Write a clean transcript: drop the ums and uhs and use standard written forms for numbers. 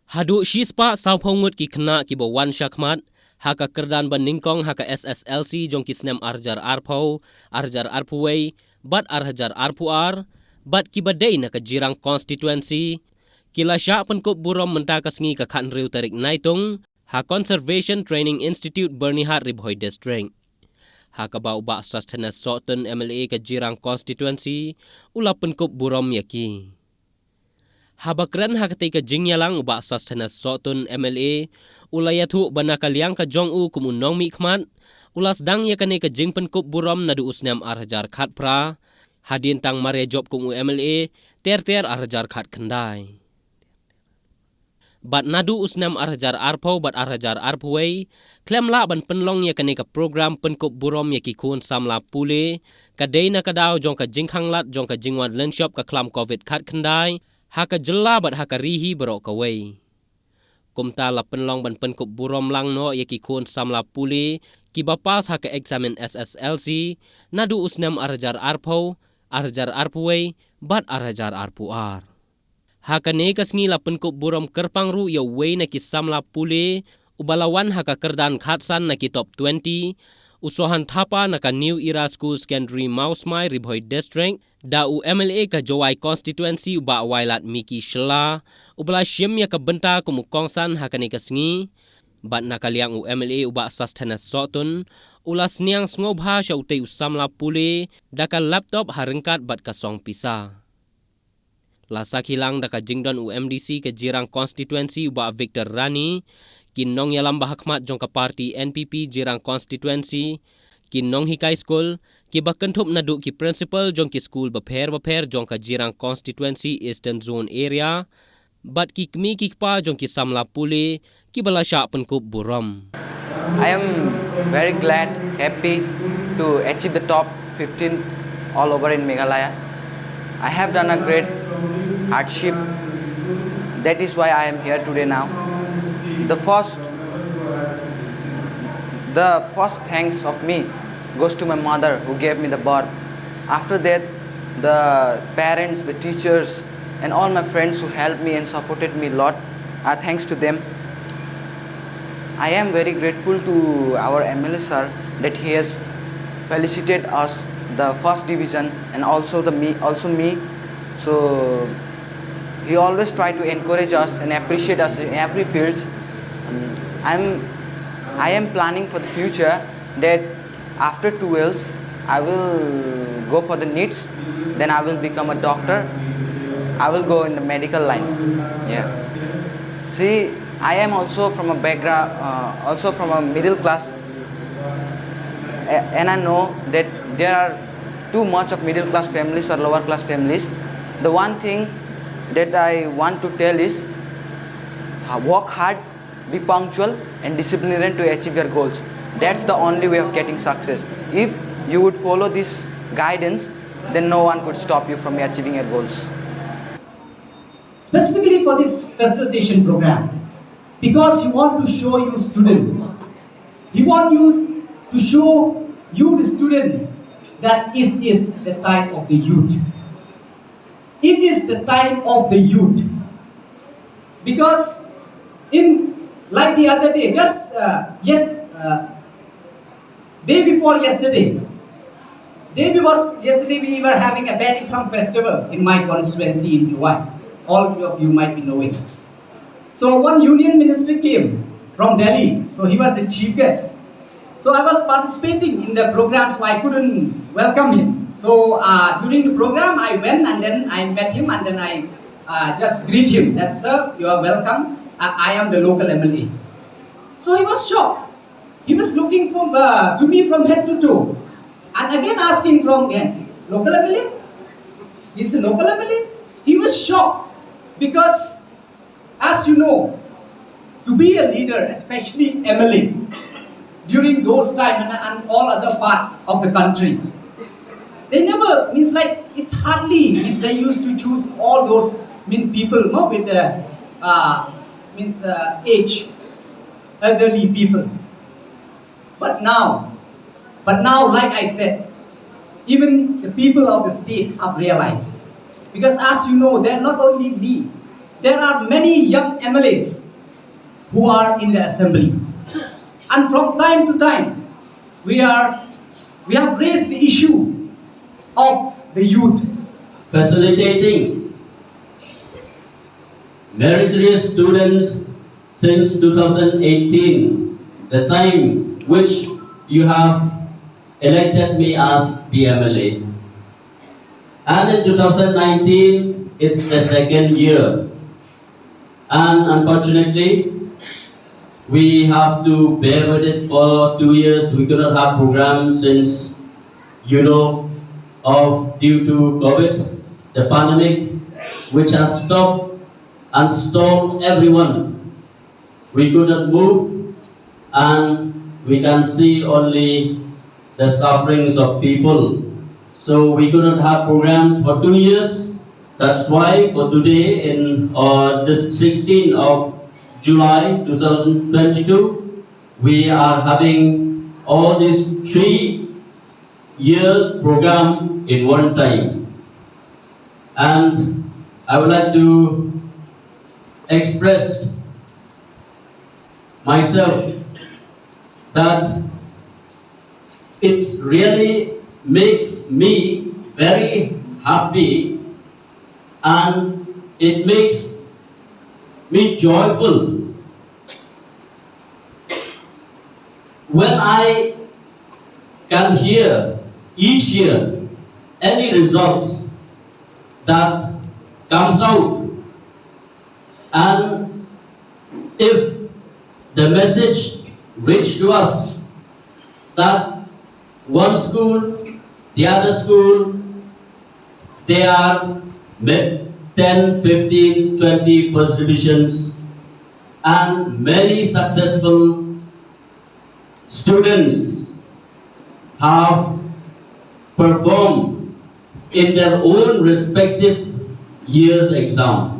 Haduk shispa saupongut ki kena ki bawan syakmat, haka kerdan ban Nyngkong haka Sslc jong ki snem arjar arpau, arjar arpuwei, bat arhajar arpuar, bat ki badai na ka jirang constituency, kila Shah Pynkup Burom mentakas ngi ka khan riu tarik naitung, ha Conservation Training Institute Bernihat Ribhoi District. Haka bau ba sastana Sotun MLA ka jirang constituency, ula Pynkup Burom yaki. Habakran hakati ka jingyalang uba sastana Sotun MLA, ula yathu banakaliang ka jong-u kumunong mikmat, ulas dang yakane ka jing Pynkup Burom na duusnam arhajar khat pra, hadin tang mare job kumu MLA, ter arhajar khat kendai. Bat nadu usnam arhajar arpau bat arhajar arpuwei, klem la ban penlong yakane ka program Pynkup Burom yaki kun Samla Pule, ka na kadaw jong ka jingkhang lat jong ka jingwan lenshop ka klam COVID khat kendai, haka jela bat haka rihi berok kawai. Kumta la penlong ban Pynkup Burom lang no yaki kun Samla Pule, Kiba pas haka Eksamin Sslc, nadu usnam arhajar arpau, arhajar arpuwei, bat arhajar arpuar. Haka ne kasngi la Pynkup Burom kerpang ru ya wei na ki Samla Pule, ubalawan haka kerdan khatsan na ki top 20, usohan thapa na ka New Era School Secondary Mausmai Ribhoi District, da u MLA ka Jowai Constituency uba wailat Miki Shah, ubala syem ya ka benta kumukongsan haka ne kasngi, bat nakaliang u MLA uba sastana Sotun, ulas niang ngobha sya utay u Samla Pule, da ka laptop harengkat bat kasong pisa. Lasak hilang da ka jingdon u MDC ke jirang constituency uba Victor Rani, kinong yalam bahakmat jong ka parti NPP jirang constituency, kinong hikai school, ki bakentup nadu ki principal jong ki school baper jong ka jirang constituency Eastern Zone area, bat ki kmi ki pa jong ki Samla Pule, ki bala Shah Pynkup Burom. I am very glad, happy to achieve the top 15 all over in Meghalaya. I have done a great hardship. That is why I am here today now. The first thanks of me goes to my mother who gave me the birth. After that, the parents, the teachers, and all my friends who helped me and supported me a lot. Thanks to them. I am very grateful to our MLA sir that he has felicitated us the first division and also me. So he always try to encourage us and appreciate us in every field. I am planning for the future that after 12 I will go for the NEETs, then I will become a doctor. I will go in the medical line. Yeah. See, I am also from a background, also from a middle class, and I know that there are too much of middle class families or lower class families. The one thing that I want to tell is work hard, be punctual and disciplined to achieve your goals. That's the only way of getting success. If you would follow this guidance, then no one could stop you from achieving your goals. Specifically for this facilitation program, because he want to show you student, he want you to show you the student that it is the time of the youth. It is the time of the youth. Because like the other day, day before yesterday, we were having a Pynkup festival in my constituency in July. All of you might be knowing. So one union minister came from Delhi. So he was the chief guest. So I was participating in the program, so I couldn't welcome him. So during the program, I went and then I met him and then I just greet him that, sir, you are welcome. I am the local MLA. So he was shocked. He was looking to me from head to toe. And again asking from again, local MLA? He's a local MLA? He was shocked because, as you know, to be a leader, especially MLA, during those times and all other part of the country, they never, it's hardly, they used to choose all those people with the age, elderly people. But now, like I said, even the people of the state have realized. Because as you know, there are not only me, there are many young MLAs who are in the assembly. And from time to time, we have raised the issue of the youth. Facilitating meritorious students since 2018, the time which you have elected me as PMLA. And in 2019, it's the second year. And unfortunately, we have to bear with it for 2 years. We could not have programs since, due to COVID, the pandemic, which has stopped and stalled everyone. We could not move, and we can see only the sufferings of people. So we could not have programs for 2 years. That's why for today, in this 16th of July 2022, we are having all these 3 years program in one time. And I would like to express myself that it really makes me very happy, and it makes me joyful when I can hear each year any results that comes out, and if the message reach to us that one school, the other school, they are 10, 15, 20 first divisions, and many successful students have performed in their own respective year's exam.